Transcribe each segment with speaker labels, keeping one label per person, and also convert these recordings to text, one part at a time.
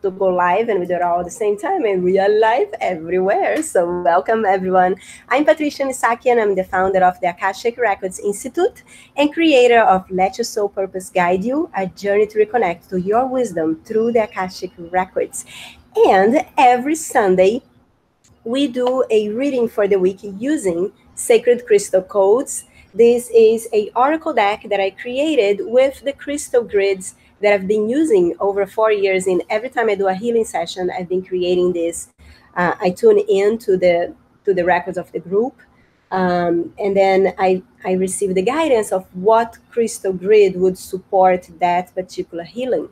Speaker 1: to go live, and we do it all at the same time, and we are live everywhere. So welcome, everyone. I'm Patricia Misaki, and I'm the founder of the Akashic Records Institute and creator of Let Your Soul Purpose Guide You, a journey to reconnect to your wisdom through the Akashic Records. And every Sunday, we do a reading for the week using Sacred Crystal Codes. This is a oracle deck that I created with the crystal grids that I've been using over 4 years. And every time I do a healing session, I've been creating this. I tune in to the records of the group. And then I receive the guidance of what crystal grid would support that particular healing.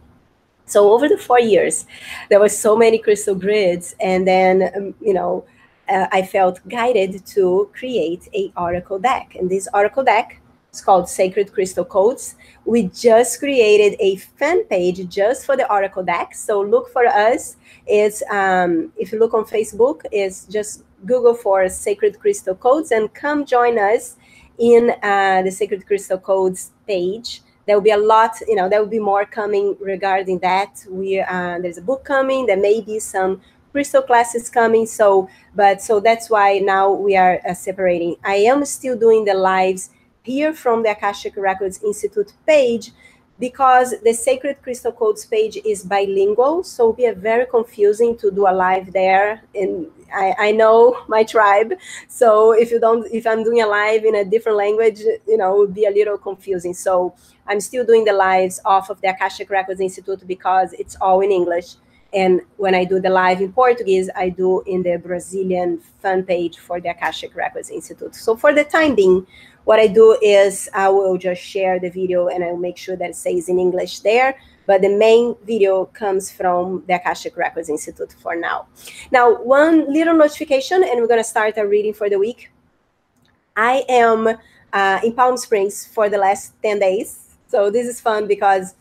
Speaker 1: So over the 4 years, there were so many crystal grids, and then I felt guided to create a oracle deck. And this oracle deck is called Sacred Crystal Codes. We just created a fan page just for the oracle deck. So look for us. It's if you look on Facebook, it's just Google for Sacred Crystal Codes and come join us in the Sacred Crystal Codes page. There will be a lot, there will be more coming regarding that. There's a book coming. There may be some crystal classes coming. So that's why now we are separating. I am still doing the lives here from the Akashic Records Institute page because the Sacred Crystal Codes page is bilingual. So it'll be very confusing to do a live there. And I know my tribe. So if I'm doing a live in a different language, it would be a little confusing. So I'm still doing the lives off of the Akashic Records Institute because it's all in English. And when I do the live in Portuguese, I do in the Brazilian fan page for the Akashic Records Institute. So for the time being, what I do is I will just share the video and I will make sure that it stays in English there. But the main video comes from the Akashic Records Institute for now. Now, one little notification, and we're going to start our reading for the week. I am in Palm Springs for the last 10 days. So this is fun because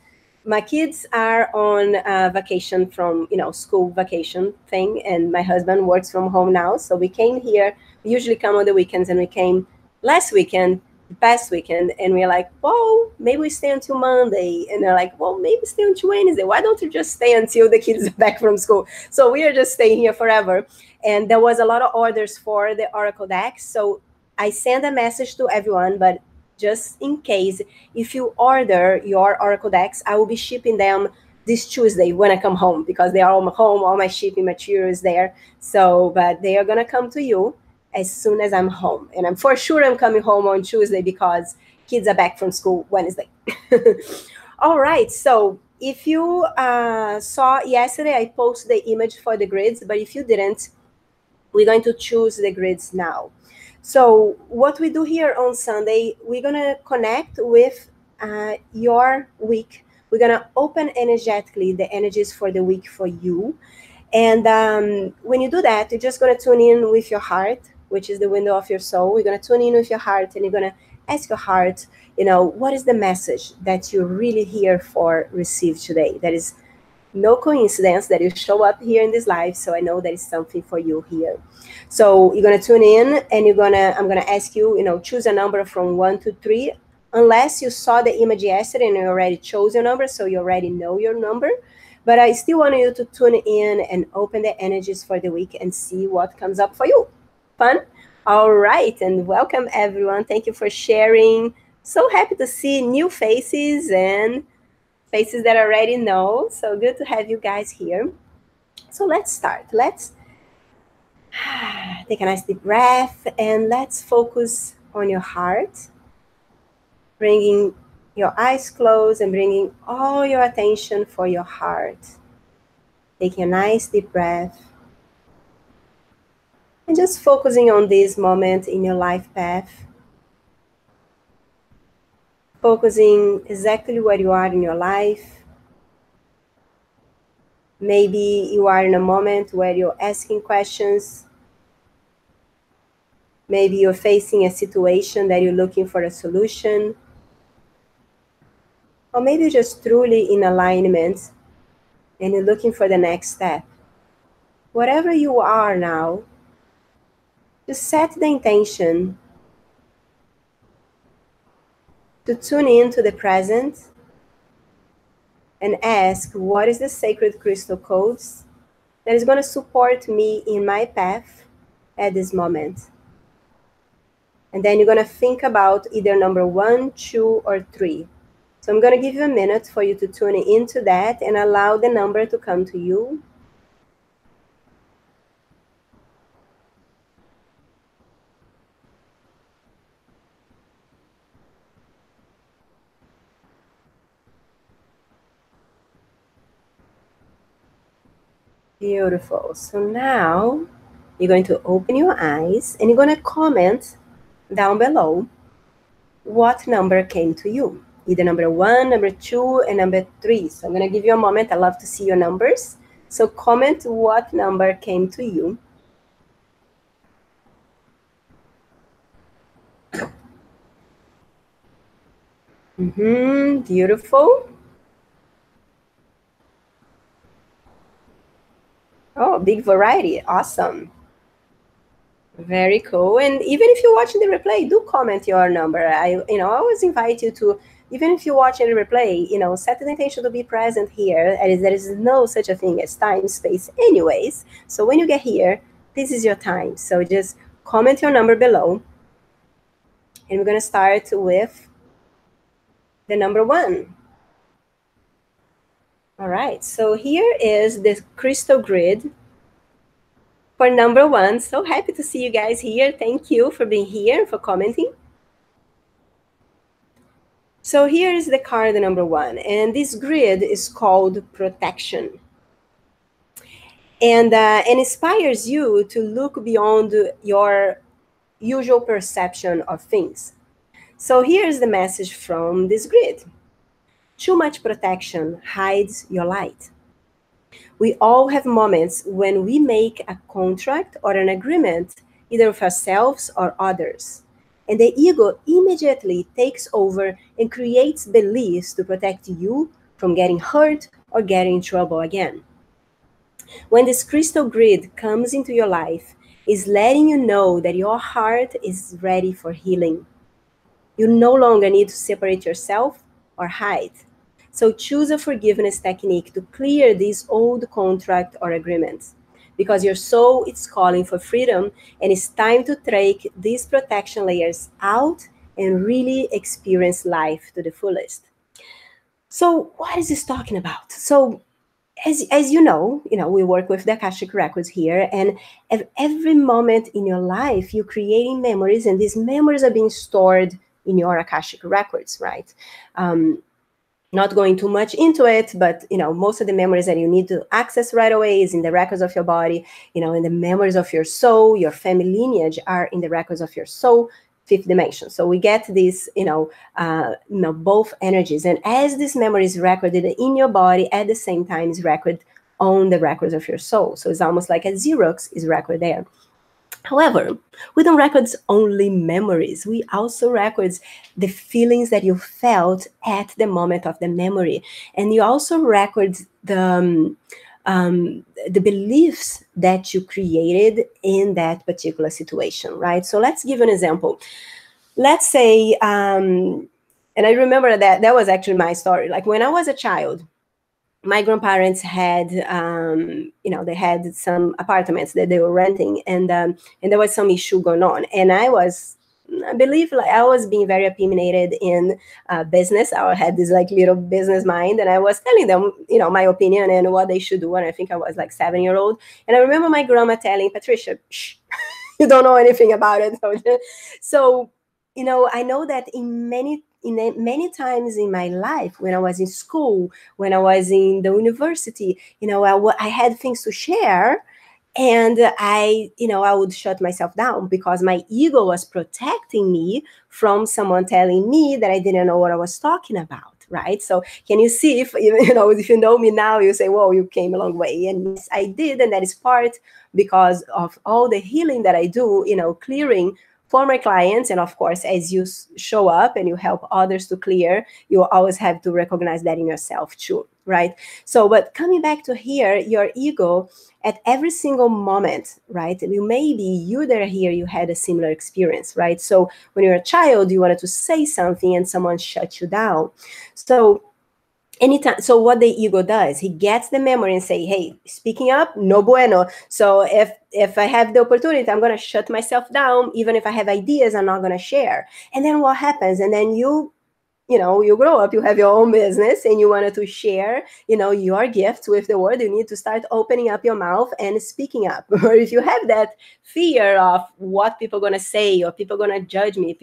Speaker 1: my kids are on vacation from, school vacation thing. And my husband works from home now. So we came here. We usually come on the weekends, and we came last weekend, the past weekend, and we're like, whoa, maybe we stay until Monday. And they're like, well, maybe stay until Wednesday. Why don't you just stay until the kids are back from school? So we are just staying here forever. And there was a lot of orders for the Oracle deck. So I sent a message to everyone, but just in case, if you order your Oracle decks, I will be shipping them this Tuesday when I come home because they are all home, all my shipping materials there. So, but they are going to come to you as soon as I'm home. And I'm for sure I'm coming home on Tuesday because kids are back from school Wednesday. All right. So if you saw yesterday, I posted the image for the grids, but if you didn't, we're going to choose the grids now. So what we do here on Sunday, we're going to connect with your week. We're going to open energetically the energies for the week for you. And when you do that, you're just going to tune in with your heart, which is the window of your soul. We're going to tune in with your heart, and you're going to ask your heart, what is the message that you're really here for receive today? That is no coincidence that you show up here in this live, so I know there is something for you here. So you're going to tune in, and I'm going to ask you, choose a number from 1 to 3, unless you saw the image yesterday and you already chose your number, so you already know your number. But I still want you to tune in and open the energies for the week and see what comes up for you. Fun? All right, and welcome everyone. Thank you for sharing. So happy to see new faces and faces that I already know. So good to have you guys here. So let's start. Let's take a nice deep breath and let's focus on your heart. Bringing your eyes closed and bringing all your attention for your heart. Taking a nice deep breath. And just focusing on this moment in your life path. Focusing exactly where you are in your life. Maybe you are in a moment where you're asking questions. Maybe you're facing a situation that you're looking for a solution. Or maybe you're just truly in alignment and you're looking for the next step. Whatever you are now, just set the intention to tune in to the present and ask, what is the sacred crystal codes that is going to support me in my path at this moment? And then you're going to think about either number 1, 2, or 3. So I'm going to give you a minute for you to tune into that and allow the number to come to you. Beautiful. So now you're going to open your eyes and you're going to comment down below what number came to you. Either number 1, number 2, and number 3. So I'm going to give you a moment. I love to see your numbers. So comment what number came to you. Beautiful. Oh, big variety. Awesome. Very cool. And even if you're watching the replay, do comment your number. I always invite you to, even if you're watching the replay, set the intention to be present here. And there is no such a thing as time, space anyways. So when you get here, this is your time. So just comment your number below. And we're going to start with the number 1. All right. So here is the crystal grid for number 1. So happy to see you guys here. Thank you for being here, for commenting. So here is the card number 1, and this grid is called protection. And inspires you to look beyond your usual perception of things. So here's the message from this grid. Too much protection hides your light. We all have moments when we make a contract or an agreement, either with ourselves or others. And the ego immediately takes over and creates beliefs to protect you from getting hurt or getting in trouble again. When this crystal grid comes into your life, it's letting you know that your heart is ready for healing. You no longer need to separate yourself or hide. So choose a forgiveness technique to clear these old contract or agreements, because your soul is calling for freedom, and it's time to take these protection layers out and really experience life to the fullest. So what is this talking about? So as you know, we work with the Akashic Records here, and at every moment in your life, you're creating memories, and these memories are being stored in your Akashic Records, right? Not going too much into it, but most of the memories that you need to access right away is in the records of your body, and the memories of your soul, your family lineage are in the records of your soul, 5th dimension. So we get these, both energies, and as this memory is recorded in your body, at the same time is recorded on the records of your soul. So it's almost like a Xerox is recorded there. However, we don't record only memories. We also record the feelings that you felt at the moment of the memory. And you also record the beliefs that you created in that particular situation, right? So let's give an example. Let's say, and I remember that was actually my story. Like when I was a child, my grandparents had, they had some apartments that they were renting, and there was some issue going on. And I believe I was being very opinionated in business. I had this little business mind, and I was telling them, my opinion and what they should do. And I think I was 7-year-old. And I remember my grandma telling Patricia, shh, you don't know anything about it. So, I know that in many times in my life, when I was in school, when I was in the university, I had things to share, and I would shut myself down because my ego was protecting me from someone telling me that I didn't know what I was talking about, right? So can you see, if you know me now, you say, whoa, you came a long way. And yes, I did, and that is part because of all the healing that I do, clearing for my clients. And of course, as you show up and you help others to clear, you always have to recognize that in yourself too, right? So, but coming back to here, your ego at every single moment, right? Maybe you that are here, you had a similar experience, right? So when you're a child, you wanted to say something and someone shut you down. So anytime. So what the ego does, he gets the memory and say, hey, speaking up, no bueno. So if I have the opportunity, I'm going to shut myself down. Even if I have ideas, I'm not going to share. And then what happens? And then you grow up, you have your own business, and you wanted to share, your gifts with the world. You need to start opening up your mouth and speaking up. Or if you have that fear of what people are going to say, or people are going to judge me,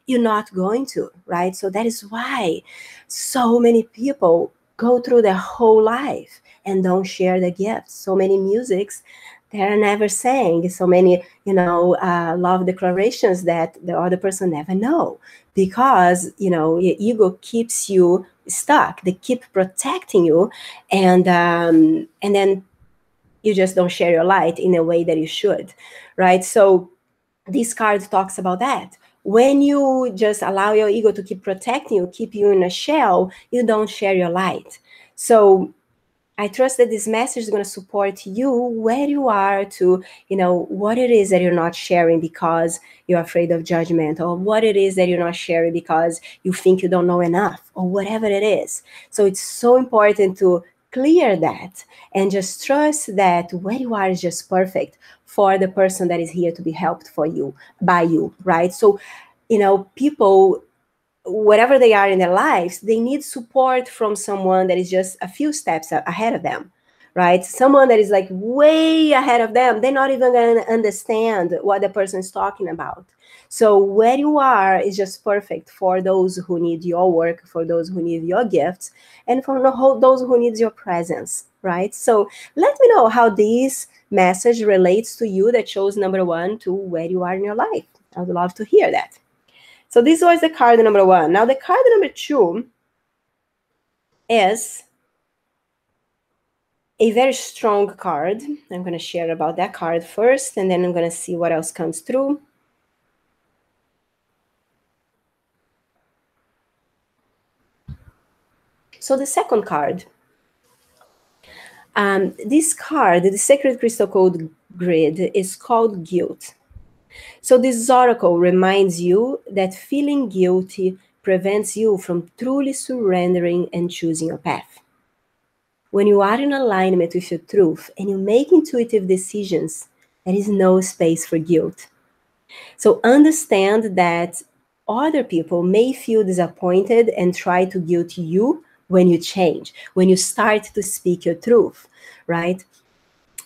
Speaker 1: you're not going to, right? So that is why so many people go through their whole life and don't share the gifts. So many musics they're never sang, so many, love declarations that the other person never know, because your ego keeps you stuck. They keep protecting you, and then you just don't share your light in a way that you should, right? So this card talks about that. When you just allow your ego to keep protecting you, keep you in a shell, you don't share your light. So I trust that this message is going to support you where you are to, what it is that you're not sharing because you're afraid of judgment, or what it is that you're not sharing because you think you don't know enough, or whatever it is. So it's so important to clear that and just trust that where you are is just perfect for the person that is here to be helped by you, right? So, people, whatever they are in their lives, they need support from someone that is just a few steps ahead of them, right? Someone that is like way ahead of them. They're not even going to understand what the person is talking about. So where you are is just perfect for those who need your work, for those who need your gifts, and for those who need your presence, right? So let me know how this message relates to you that shows number 1 to where you are in your life. I would love to hear that. So this was the card number 1. Now the card number 2 is a very strong card. I'm going to share about that card first, and then I'm going to see what else comes through. So the second card, this card, the Sacred Crystal Code Grid, is called Guilt. So this oracle reminds you that feeling guilty prevents you from truly surrendering and choosing your path. When you are in alignment with your truth and you make intuitive decisions, there is no space for guilt. So understand that other people may feel disappointed and try to guilt you when you change, when you start to speak your truth, right?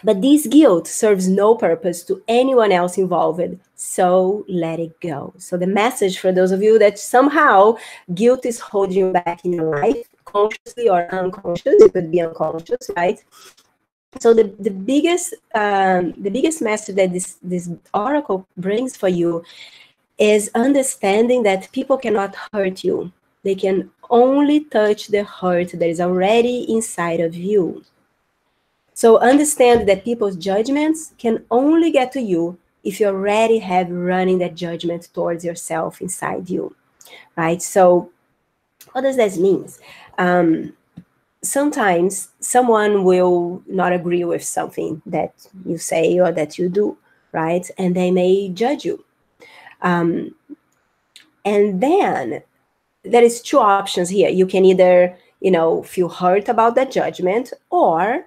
Speaker 1: But this guilt serves no purpose to anyone else involved, so let it go. So the message for those of you that somehow guilt is holding you back in your life, consciously or unconscious, it could be unconscious, right? So the biggest message that this oracle brings for you is understanding that people cannot hurt you. They can only touch the hurt that is already inside of you. So understand that people's judgments can only get to you if you already have running that judgment towards yourself inside you, right? So what does that mean? Sometimes someone will not agree with something that you say or that you do, right? And they may judge you. And then there is 2 options here. You can either, feel hurt about that judgment, or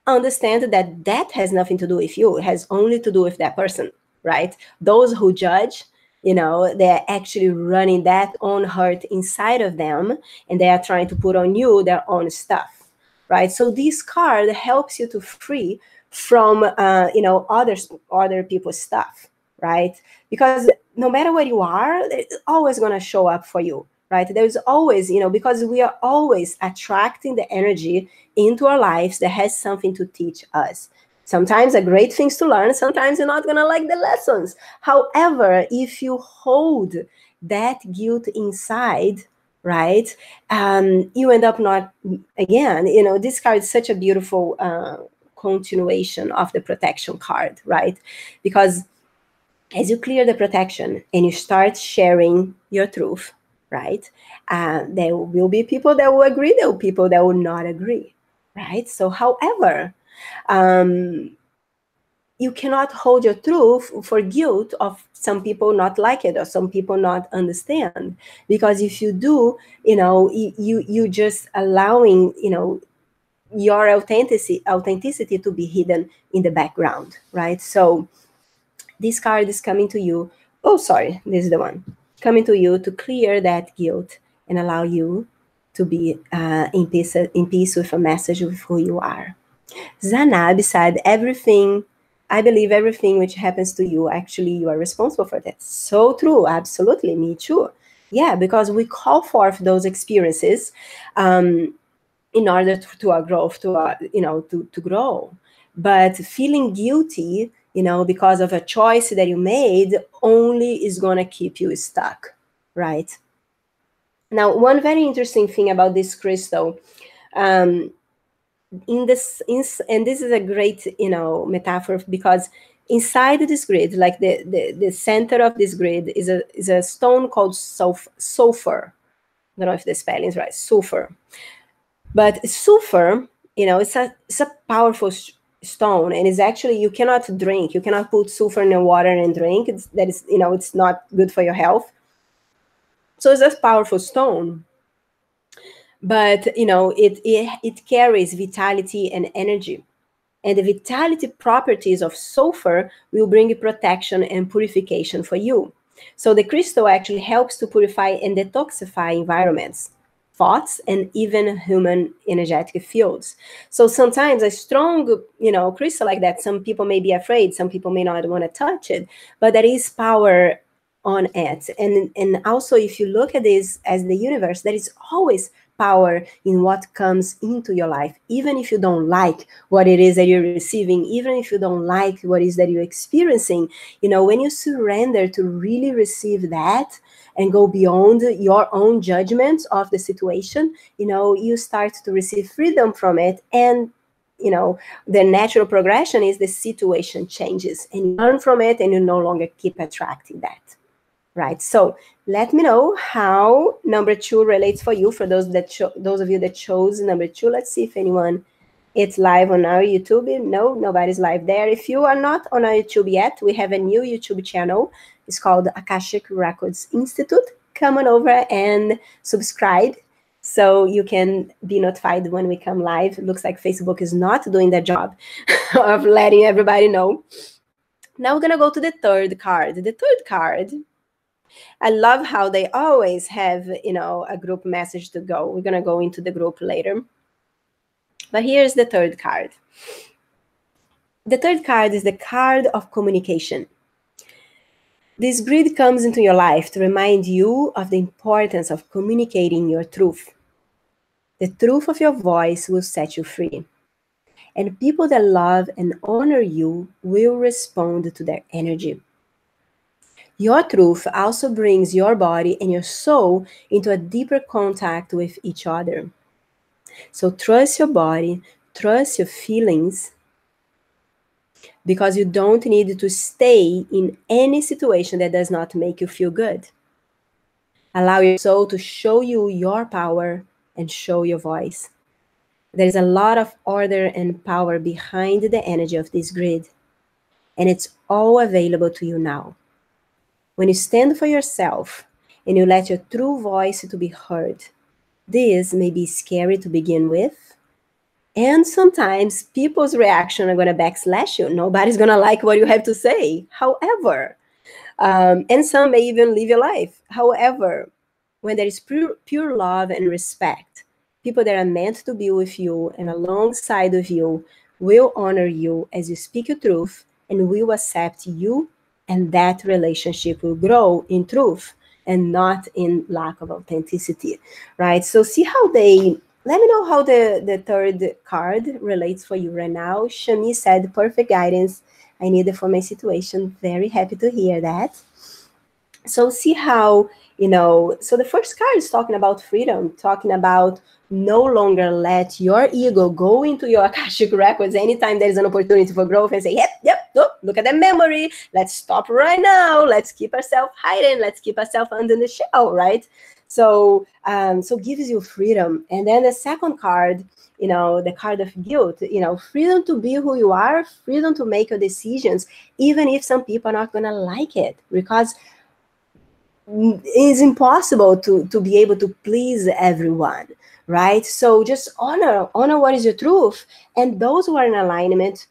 Speaker 1: understand that that has nothing to do with you. It has only to do with that person, right? Those who judge, they're actually running that own hurt inside of them, and they are trying to put on you their own stuff, right? So this card helps you to free from, other people's stuff, right? Because no matter where you are, it's always going to show up for you, right? There's always, because we are always attracting the energy into our lives that has something to teach us. Sometimes are great things to learn. Sometimes you're not going to like the lessons. However, if you hold that guilt inside, right, you end up not, again, this card is such a beautiful continuation of the protection card, right? Because as you clear the protection and you start sharing your truth, right, there will be people that will agree, there will be people that will not agree, right? So however, you cannot hold your truth for guilt of some people not like it or some people not understand. Because if you do, you just allowing, your authenticity to be hidden in the background, right? So this card is coming to you. Oh, sorry, this is the one. Coming to you to clear that guilt and allow you to be in peace with a message of who you are. Zanab said, I believe everything which happens to you, actually, you are responsible for that. So true. Absolutely. Me too. Yeah, because we call forth those experiences in order to our growth, to grow. But feeling guilty, because of a choice that you made, only is going to keep you stuck, right? Now, one very interesting thing about this crystal, and this is a great, metaphor, because inside this grid, like the center of this grid is a stone called sulfur. I don't know if the spelling is right, sulfur. But sulfur, it's a powerful stone, and it's actually, you cannot put sulfur in the water and drink. It's not good for your health. So it's a powerful stone, but it carries vitality and energy. And the vitality properties of sulfur will bring protection and purification for you. So the crystal actually helps to purify and detoxify environments, thoughts, and even human energetic fields. So sometimes a strong, crystal like that, some people may be afraid, some people may not want to touch it, but there is power on it. And also, if you look at this as the universe, there is always power in what comes into your life, even if you don't like what it is that you're receiving, even if you don't like what it is that you're experiencing. When you surrender to really receive that and go beyond your own judgments of the situation, you start to receive freedom from it. And the natural progression is the situation changes and you learn from it, and you no longer keep attracting that. Right. So let me know how number 2 relates for you. For those of you that chose number 2, let's see if anyone is live on our YouTube. No, nobody's live there. If you are not on our YouTube yet, we have a new YouTube channel. It's called Akashic Records Institute. Come on over and subscribe so you can be notified when we come live. It looks like Facebook is not doing their job of letting everybody know. Now we're going to go to the third card. The third card, I love how they always have, a group message to go. We're going to go into the group later. But here's the third card. The third card is the card of communication. This grid comes into your life to remind you of the importance of communicating your truth. The truth of your voice will set you free. And people that love and honor you will respond to their energy. Your truth also brings your body and your soul into a deeper contact with each other. So trust your body, trust your feelings, because you don't need to stay in any situation that does not make you feel good. Allow your soul to show you your power and show your voice. There's a lot of order and power behind the energy of this grid, and it's all available to you now. When you stand for yourself and you let your true voice to be heard, this may be scary to begin with. And sometimes people's reaction are going to backslash you. Nobody's going to like what you have to say. However, and some may even leave your life. However, when there is pure love and respect, people that are meant to be with you and alongside of you will honor you as you speak your truth and will accept you. And that relationship will grow in truth and not in lack of authenticity, right? So see how let me know how the third card relates for you right now. Shami said, perfect guidance. I need it for my situation. Very happy to hear that. So see how, so the first card is talking about freedom, talking about no longer let your ego go into your Akashic records anytime there is an opportunity for growth and say, yep, look at that memory. Let's stop right now. Let's keep ourselves hiding. Let's keep ourselves under the shell, right? So gives you freedom. And then the second card, the card of guilt, freedom to be who you are, freedom to make your decisions, even if some people are not going to like it, because it's impossible to be able to please everyone, right? So just honor what is your truth, and those who are in alignment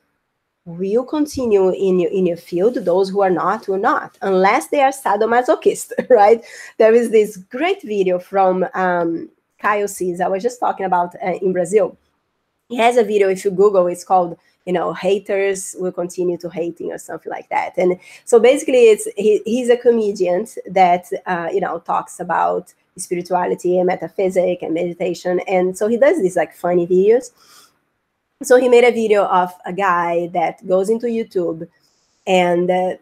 Speaker 1: will continue in your field. Those who are not will not, unless they are sadomasochist, right? There is this great video from Kyle Cease. I was just talking about in Brazil. He has a video, if you Google, it's called, haters will continue to hating, or something like that. And so basically he's a comedian that, talks about spirituality and metaphysics and meditation. And so he does these like funny videos. So he made a video of a guy that goes into YouTube and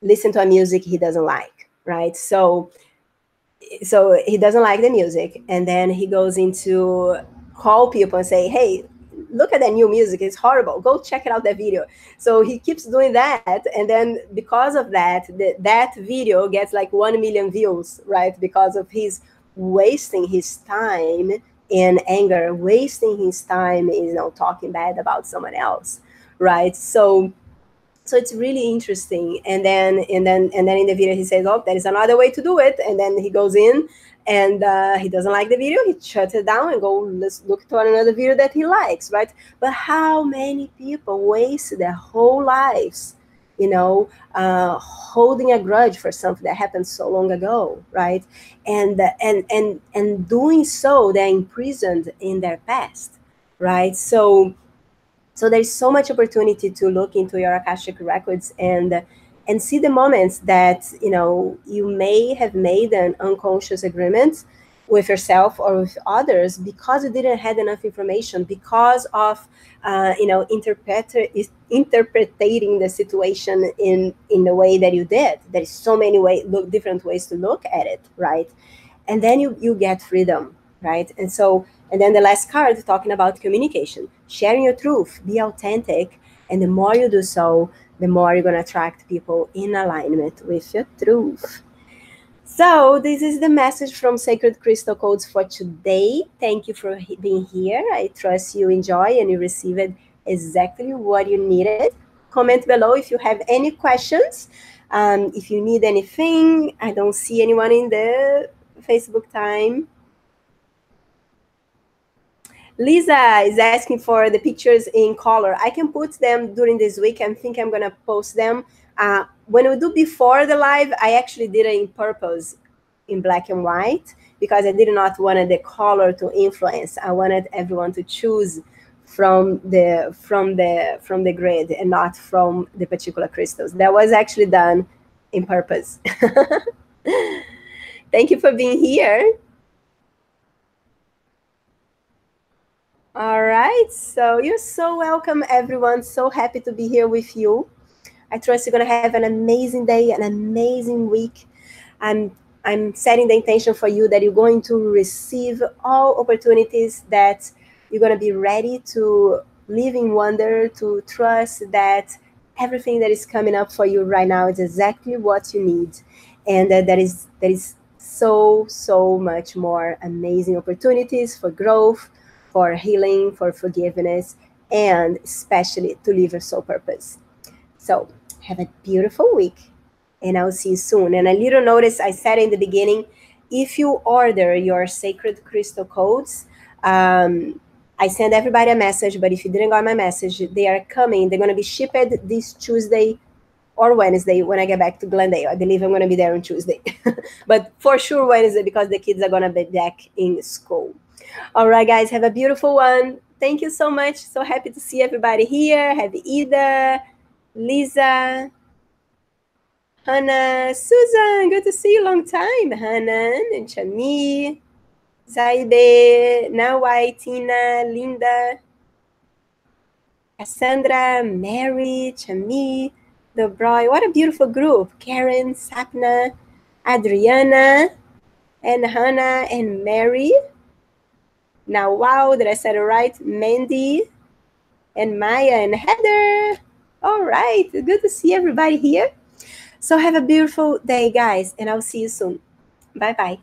Speaker 1: listen to a music he doesn't like, right? So he doesn't like the music, and then he goes into call people and say, hey, look at that new music, it's horrible, go check it out, that video. So he keeps doing that, and then because of that, that video gets like 1 million views, right? Because of his wasting his time in anger, wasting his time in talking bad about someone else, right? So it's really interesting. And then in the video he says, oh, there is another way to do it, and then he goes in and he doesn't like the video, he shuts it down and let's look to another video that he likes, right? But how many people waste their whole lives holding a grudge for something that happened so long ago, right? And doing so, they're imprisoned in their past, right? So there's so much opportunity to look into your Akashic records and see the moments that you may have made an unconscious agreement with yourself or with others because you didn't have enough information, because of interpreting the situation in the way that you did. There's so many different ways to look at it, right? And then you get freedom, right? And then the last card, talking about communication, sharing your truth, be authentic. And the more you do so, the more you're going to attract people in alignment with your truth. So this is the message from Sacred Crystal Codes for today. Thank you for being here. I trust you enjoy and you received exactly what you needed. Comment below if you have any questions. If you need anything, I don't see anyone in the Facebook time. Lisa is asking for the pictures in color. I can put them during this week. I think I'm going to post them. When we do before the live, I actually did it in purpose, in black and white, because I did not want the color to influence. I wanted everyone to choose from the grid and not from the particular crystals. That was actually done in purpose. Thank you for being here. All right, so you're so welcome, everyone. So happy to be here with you. I trust you're going to have an amazing day, an amazing week. I'm setting the intention for you that you're going to receive all opportunities, that you're going to be ready to live in wonder, to trust that everything that is coming up for you right now is exactly what you need. And that is so much more amazing opportunities for growth, for healing, for forgiveness, and especially to live your soul purpose. So have a beautiful week, and I'll see you soon. And a little notice I said in the beginning, if you order your Sacred Crystal Codes, I send everybody a message, but if you didn't get my message, they are coming. They're going to be shipped this Tuesday or Wednesday when I get back to Glendale. I believe I'm going to be there on Tuesday. But for sure Wednesday, because the kids are going to be back in school. All right, guys, have a beautiful one. Thank you so much. So happy to see everybody here. Have Ida, Lisa, Hannah, Susan. Good to see you. Long time. Hannah and Chami, Zaide, Nawai, Tina, Linda, Cassandra, Mary, Chami, Dobroy. What a beautiful group. Karen, Sapna, Adriana, and Hannah and Mary. Now, wow, did I say it right? Mandy and Maya and Heather. All right, good to see everybody here. So have a beautiful day, guys, and I'll see you soon. Bye-bye.